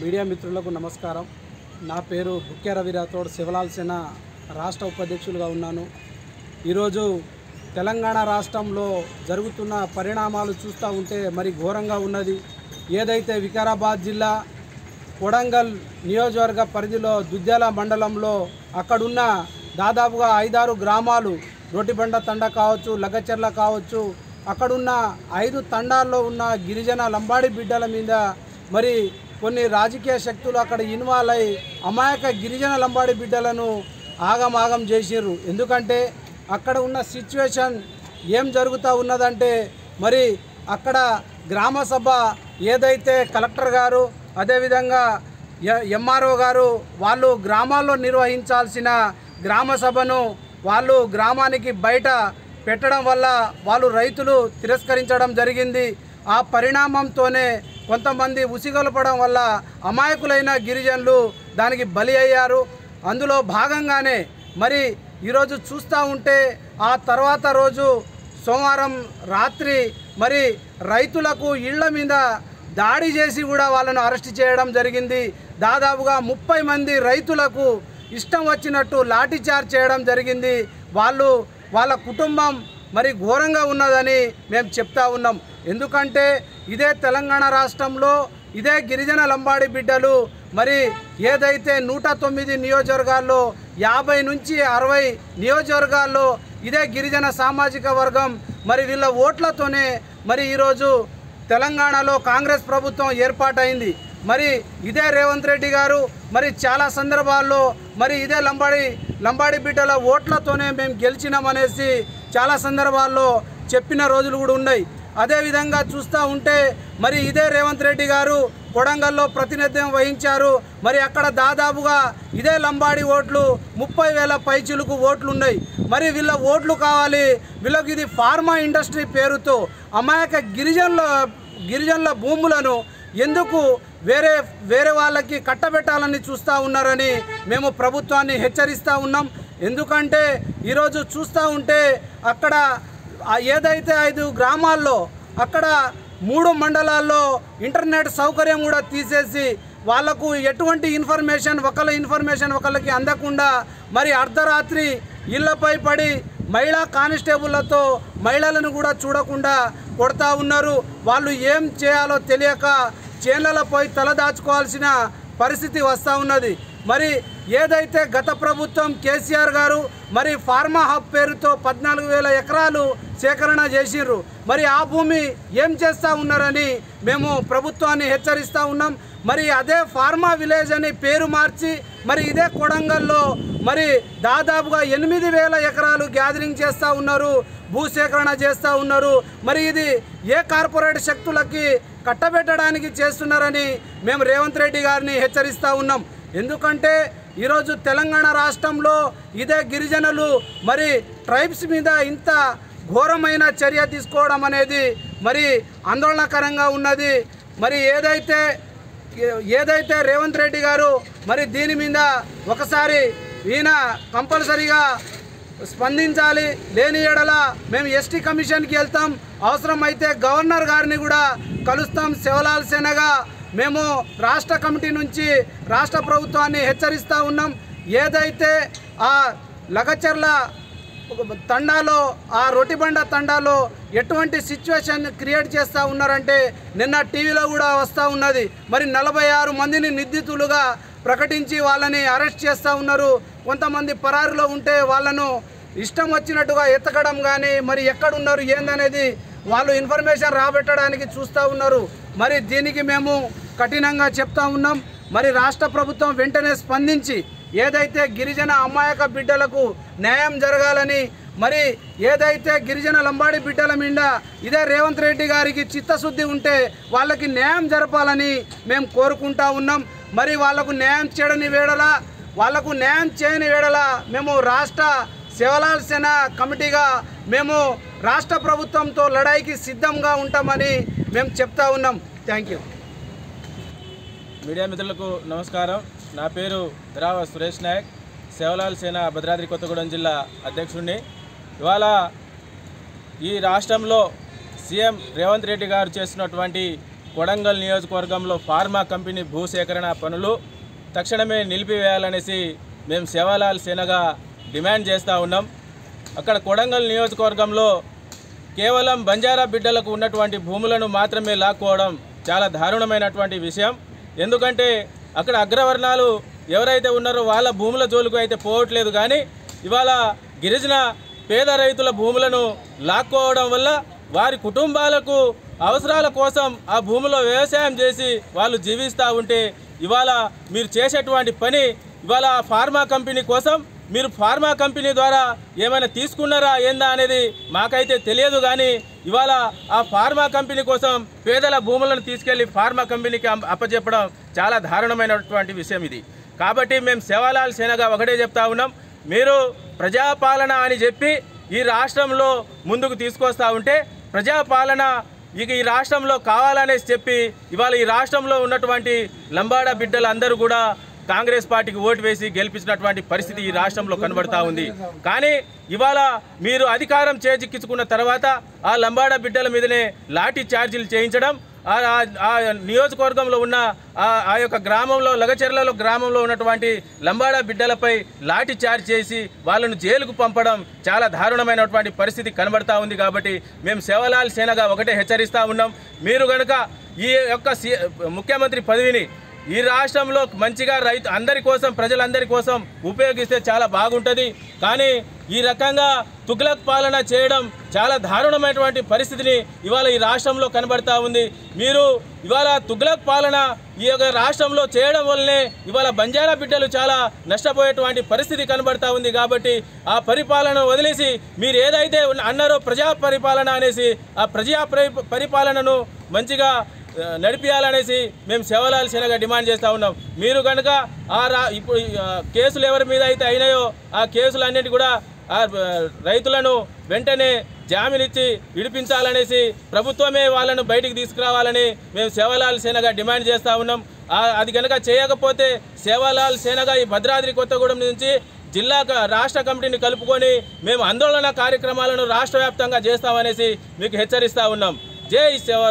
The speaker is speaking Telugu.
మీడియా మిత్రులకు నమస్కారం. నా పేరు బుక్కే రవి రాథోడ్, శివలాల్ సేన రాష్ట్ర ఉపాధ్యక్షులుగా ఉన్నాను. ఈరోజు తెలంగాణ రాష్ట్రంలో జరుగుతున్న పరిణామాలు చూస్తూ ఉంటే మరి ఘోరంగా ఉన్నది. ఏదైతే వికారాబాద్ జిల్లా కొడంగల్ నియోజకవర్గ పరిధిలో దుద్యాల మండలంలో అక్కడున్న దాదాపుగా 5-6 గ్రామాలు, రోటిబండ తండ కావచ్చు, లగచెర్ల కావచ్చు, అక్కడున్న 5 తండాల్లో ఉన్న గిరిజన లంబాడి బిడ్డల మీద మరి కొన్ని రాజకీయ శక్తులు అక్కడ ఇన్వాల్వ్ అయి అమాయక గిరిజన లంబాడి బిడ్డలను ఆగమాగం చేసిర్రు. ఎందుకంటే అక్కడ ఉన్న సిచ్యువేషన్ ఏం జరుగుతూ ఉన్నదంటే మరి అక్కడ గ్రామ సభ ఏదైతే కలెక్టర్ గారు అదేవిధంగా ఎంఆర్ఓ గారు వాళ్ళు గ్రామాల్లో నిర్వహించాల్సిన గ్రామ సభను వాళ్ళు గ్రామానికి బయట పెట్టడం వల్ల వాళ్ళు రైతులు తిరస్కరించడం జరిగింది. ఆ పరిణామంతోనే కొంతమంది ఉసిగొల్పడం వల్ల అమాయకులైన గిరిజనులు దానికి బలి అయ్యారు. అందులో భాగంగానే మరి ఈరోజు చూస్తూ ఉంటే ఆ తర్వాత రోజు సోమవారం రాత్రి మరి రైతులకు ఇళ్ల మీద దాడి చేసి కూడా వాళ్ళను అరెస్ట్ చేయడం జరిగింది. దాదాపుగా 30 మంది రైతులకు ఇష్టం వచ్చినట్టు లాఠీచార్జ్ చేయడం జరిగింది. వాళ్ళ కుటుంబం మరి ఘోరంగా ఉన్నదని మేము చెప్తా ఉన్నాం. ఎందుకంటే ఇదే తెలంగాణ రాష్ట్రంలో ఇదే గిరిజన లంబాడి బిడ్డలు మరి ఏదైతే 109 నియోజకవర్గాల్లో 50 నుంచి 60 నియోజకవర్గాల్లో ఇదే గిరిజన సామాజిక వర్గం మరి వీళ్ళ ఓట్లతోనే మరి ఈరోజు తెలంగాణలో కాంగ్రెస్ ప్రభుత్వం ఏర్పాటైంది. మరి ఇదే రేవంత్ రెడ్డి గారు మరి చాలా సందర్భాల్లో మరి ఇదే లంబాడి బిడ్డల ఓట్లతోనే మేము గెలిచినామనేసి చాలా సందర్భాల్లో చెప్పిన రోజులు కూడా ఉన్నాయి. అదేవిధంగా చూస్తూ ఉంటే మరి ఇదే రేవంత్ రెడ్డి గారు కొడంగల్లో ప్రాతినిధ్యం వహించారు. మరి అక్కడ దాదాపుగా ఇదే లంబాడి ఓట్లు 30,000 పైచిలుకు ఓట్లు ఉన్నాయి. మరి వీళ్ళ ఓట్లు కావాలి, వీళ్ళకి ఇది ఫార్మా ఇండస్ట్రీ పేరుతో అమాయక గిరిజనుల భూములను ఎందుకు వేరే వాళ్ళకి కట్టబెట్టాలని చూస్తూ ఉన్నారని మేము ప్రభుత్వాన్ని హెచ్చరిస్తూ ఉన్నాం. ఎందుకంటే ఈరోజు చూస్తూ ఉంటే అక్కడ ఏదైతే 5 గ్రామాల్లో అక్కడ 3 మండలాల్లో ఇంటర్నెట్ సౌకర్యం కూడా తీసేసి వాళ్లకు ఎటువంటి ఇన్ఫర్మేషన్ ఒకళ్ళకి అందకుండా మరి అర్ధరాత్రి ఇళ్లపై పడి మహిళా కానిస్టేబుళ్లతో మహిళలను కూడా చూడకుండా కొడతా ఉన్నారు. వాళ్ళు ఏం చేయాలో తెలియక చేన్లపై తలదాచుకోవాల్సిన పరిస్థితి వస్తూ ఉన్నది. మరి ఏదైతే గత ప్రభుత్వం కేసీఆర్ గారు మరి ఫార్మా హబ్ పేరుతో 14,000 ఎకరాలు సేకరణ చేసిర్రు. మరి ఆ భూమి ఏం చేస్తూ ఉన్నారని మేము ప్రభుత్వాన్ని హెచ్చరిస్తూ ఉన్నాం. మరి అదే ఫార్మా విలేజ్ అని పేరు మార్చి మరి ఇదే కొడంగల్లో మరి దాదాపుగా 8,000 ఎకరాలు గ్యాదరింగ్ చేస్తూ ఉన్నారు, భూసేకరణ చేస్తూ ఉన్నారు. మరి ఇది ఏ కార్పొరేట్ శక్తులకి కట్టబెట్టడానికి చేస్తున్నారని మేము రేవంత్ రెడ్డి గారిని హెచ్చరిస్తూ ఉన్నాం. ఎందుకంటే ఈరోజు తెలంగాణ రాష్ట్రంలో ఇదే గిరిజనులు మరి ట్రైబ్స్ మీద ఇంత ఘోరమైన చర్య తీసుకోవడం అనేది మరి ఆందోళనకరంగా ఉన్నది. మరి ఏదైతే రేవంత్ రెడ్డి గారు మరి దీని మీద ఒకసారి ఈయన కంపల్సరీగా స్పందించాలి. లేని ఎడల మేము ఎస్టీ కమిషన్కి వెళ్తాం, అవసరమైతే గవర్నర్ గారిని కూడా కలుస్తాం. శివలాల్ సేనగా మేము రాష్ట్ర కమిటీ నుంచి రాష్ట్ర ప్రభుత్వాన్ని హెచ్చరిస్తూ ఉన్నాం. ఏదైతే ఆ లగచెర్ల తండాలో ఆ రోటిబండ తండాలో ఎటువంటి సిచ్యువేషన్ క్రియేట్ చేస్తూ ఉన్నారంటే నిన్న టీవీలో కూడా వస్తూ ఉన్నది. మరి 46 మందిని నిందితులుగా ప్రకటించి వాళ్ళని అరెస్ట్ చేస్తూ ఉన్నారు. కొంతమంది పరారులో ఉంటే వాళ్ళను ఇష్టం వచ్చినట్టుగా ఎత్తకడం కానీ మరి ఎక్కడున్నారు ఏందనేది వాళ్ళు ఇన్ఫర్మేషన్ రాబెట్టడానికి చూస్తూ ఉన్నారు. మరి దీనికి మేము కఠినంగా చెప్తా ఉన్నాం. మరి రాష్ట్ర ప్రభుత్వం వెంటనే స్పందించి ఏదైతే గిరిజన అమాయక బిడ్డలకు న్యాయం జరగాలని మరి ఏదైతే గిరిజన లంబాడి బిడ్డల మీద ఇదే రేవంత్ రెడ్డి గారికి చిత్తశుద్ధి ఉంటే వాళ్ళకి న్యాయం జరపాలని మేము కోరుకుంటా ఉన్నాం. మరి వాళ్లకు న్యాయం చేయని వేళ మేము రాష్ట్ర శివలాల్ సేన కమిటీగా మేము రాష్ట్ర ప్రభుత్వంతో లడాయికి సిద్ధంగా ఉంటామని మేము చెప్తా ఉన్నాం. Thank you. మీడియా మిత్రులకు నమస్కారం. నా పేరు ద్రావ సురేష్ నాయక్, శివలాల్ సేన భద్రాద్రి కొత్తగూడెం జిల్లా అధ్యక్షుడిని. ఇవాళ ఈ రాష్ట్రంలో సీఎం రేవంత్ రెడ్డి గారు చేస్తున్నటువంటి కొడంగల్ నియోజకవర్గంలో ఫార్మా కంపెనీ భూసేకరణ పనులు తక్షణమే నిలిపివేయాలనేసి మేము సేవాలాల్ సేనగా డిమాండ్ చేస్తూ ఉన్నాం. అక్కడ కొడంగల్ నియోజకవర్గంలో కేవలం బంజారా బిడ్డలకు ఉన్నటువంటి భూములను మాత్రమే లాక్కోవడం చాలా దారుణమైనటువంటి విషయం. ఎందుకంటే అక్కడ అగ్రవర్ణాలు ఎవరైతే ఉన్నారో వాళ్ళ భూముల జోలుకు అయితే పోవట్లేదు, కానీ ఇవాళ గిరిజన పేద రైతుల భూములను లాక్కోవడం వల్ల వారి కుటుంబాలకు అవసరాల కోసం ఆ భూమిలో వ్యవసాయం చేసి వాళ్ళు జీవిస్తూ ఉంటే ఇవాళ మీరు చేసేటువంటి పని ఇవాళ ఫార్మా కంపెనీ కోసం మీరు ఫార్మా కంపెనీ ద్వారా ఏమైనా తీసుకున్నారా ఏందా అనేది మాకైతే తెలియదు, కానీ ఇవాళ ఆ ఫార్మా కంపెనీ కోసం పేదల భూములను తీసుకెళ్లి ఫార్మా కంపెనీకి అప్పచెప్పడం చాలా దారుణమైనటువంటి విషయం ఇది. కాబట్టి మేము సేవాలాల్ సేనగా ఒకటే చెప్తా ఉన్నాం, మీరు ప్రజాపాలన అని చెప్పి ఈ రాష్ట్రంలో ముందుకు తీసుకొస్తూ ఉంటే ప్రజాపాలన ఇక ఈ రాష్ట్రంలో కావాలనేసి చెప్పి ఇవాళ ఈ రాష్ట్రంలో ఉన్నటువంటి లంబాడా బిడ్డలందరూ కూడా కాంగ్రెస్ పార్టీకి ఓటు వేసి గెలిపించినటువంటి పరిస్థితి ఈ రాష్ట్రంలో కనబడతా ఉంది. కానీ ఇవాళ మీరు అధికారం చేజిక్కించుకున్న తర్వాత ఆ లంబాడా బిడ్డల మీదనే లాఠీ ఛార్జీలు చేయించడం, ఆ నియోజకవర్గంలో ఉన్న ఆ యొక్క గ్రామంలో లగచెర్లలో గ్రామంలో ఉన్నటువంటి లంబాడా బిడ్డలపై లాఠీ చార్జ్ చేసి వాళ్ళను జైలుకు పంపడం చాలా దారుణమైనటువంటి పరిస్థితి కనబడతా ఉంది. కాబట్టి మేము సేవాలాల్ సేనగా ఒకటే హెచ్చరిస్తూ ఉన్నాం, మీరు కనుక ఈ యొక్క ముఖ్యమంత్రి పదవిని ఈ రాష్ట్రంలో మంచిగా అందరి కోసం ప్రజలందరి కోసం ఉపయోగిస్తే చాలా బాగుంటుంది. కానీ ఈ రకంగా తుగ్లక్ పాలన చేయడం చాలా దారుణమైనటువంటి పరిస్థితిని ఇవాళ ఈ రాష్ట్రంలో కనబడతా ఉంది. మీరు ఇవాళ తుగ్లక్ పాలన ఈ యొక్క రాష్ట్రంలో చేయడం వల్లనే ఇవాళ బంజారా బిడ్డలు చాలా నష్టపోయేటువంటి పరిస్థితి కనబడతా ఉంది. కాబట్టి ఆ పరిపాలన వదిలేసి మీరు ఏదైతే అన్నారో ప్రజా పరిపాలన అనేసి ఆ ప్రజా పరిపాలనను మంచిగా నడిపియాలనేసి మేము సేవాలాల్ సేనగా డిమాండ్ చేస్తూ ఉన్నాం. మీరు కనుక ఇప్పుడు కేసులు ఎవరి మీద అయితే అయినాయో ఆ కేసులన్నిటి కూడా ఆ రైతులను వెంటనే జామీనిచ్చి విడిపించాలనేసి ప్రభుత్వమే వాళ్ళను బయటికి తీసుకురావాలని మేము సేవాలాల్ సేనగా డిమాండ్ చేస్తూ ఉన్నాం. అది కనుక చేయకపోతే సేవాలాల్ సేనగా ఈ భద్రాద్రి కొత్తగూడెం నుంచి జిల్లా రాష్ట్ర కమిటీని కలుపుకొని మేము ఆందోళన కార్యక్రమాలను రాష్ట్ర వ్యాప్తంగా చేస్తామనేసి మీకు హెచ్చరిస్తూ ఉన్నాం. జై సేవాలాల్.